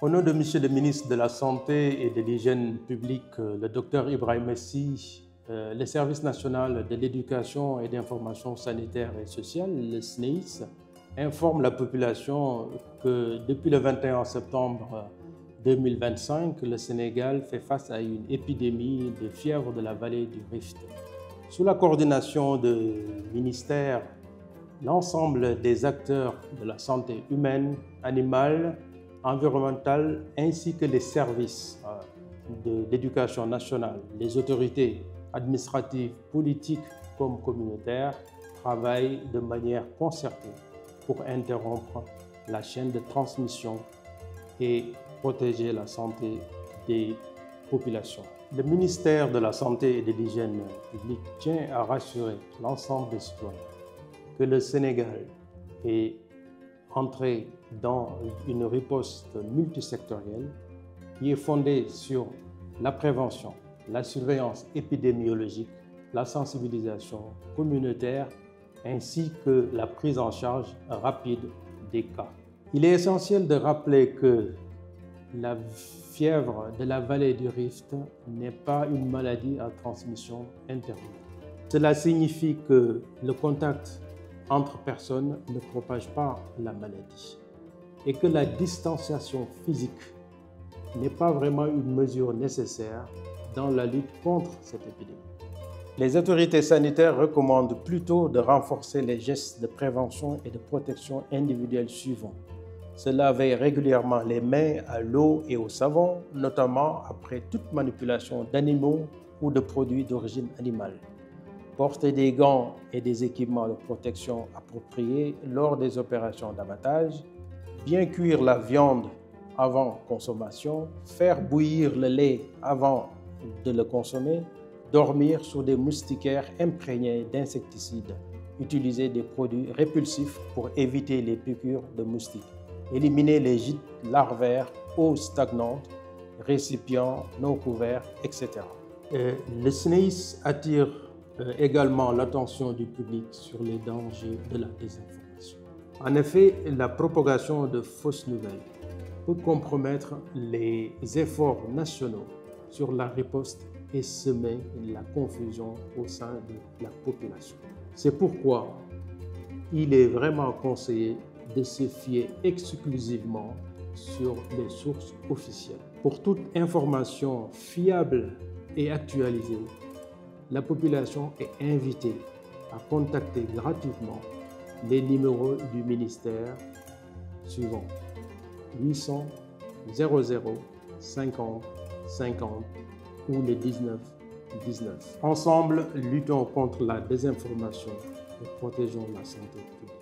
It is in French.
Au nom de Monsieur le ministre de la Santé et de l'Hygiène publique, le Dr Ibrahim Messi, le Service national de l'éducation et d'information sanitaire et sociale, le SNEIS, informe la population que depuis le 21 septembre 2025, le Sénégal fait face à une épidémie de fièvre de la vallée du Rift. Sous la coordination du ministère, l'ensemble des acteurs de la santé humaine, animale, environnementale, ainsi que les services de l'éducation nationale, les autorités administratives, politiques comme communautaires, travaillent de manière concertée pour interrompre la chaîne de transmission et protéger la santé des populations. Le ministère de la Santé et de l'Hygiène publique tient à rassurer l'ensemble des citoyens que le Sénégal est entré dans une riposte multisectorielle qui est fondée sur la prévention, la surveillance épidémiologique, la sensibilisation communautaire ainsi que la prise en charge rapide des cas. Il est essentiel de rappeler que la fièvre de la vallée du Rift n'est pas une maladie à transmission interne. Cela signifie que le contact entre personnes ne propage pas la maladie et que la distanciation physique n'est pas vraiment une mesure nécessaire dans la lutte contre cette épidémie. Les autorités sanitaires recommandent plutôt de renforcer les gestes de prévention et de protection individuelle suivants. Se laver régulièrement les mains à l'eau et au savon, notamment après toute manipulation d'animaux ou de produits d'origine animale. Porter des gants et des équipements de protection appropriés lors des opérations d'abattage, bien cuire la viande avant consommation, faire bouillir le lait avant de le consommer, dormir sur des moustiquaires imprégnés d'insecticides, utiliser des produits répulsifs pour éviter les piqûres de moustiques, éliminer les gîtes larvaires, eau stagnante, récipients non couverts, etc. Le SNEIS attire également l'attention du public sur les dangers de la désinformation. En effet, la propagation de fausses nouvelles peut compromettre les efforts nationaux sur la riposte et semer la confusion au sein de la population. C'est pourquoi il est vraiment conseillé de se fier exclusivement sur les sources officielles. Pour toute information fiable et actualisée, la population est invitée à contacter gratuitement les numéros du ministère suivants: 800 00 50 50 ou le 19 19. Ensemble, luttons contre la désinformation et protégeons la santé publique.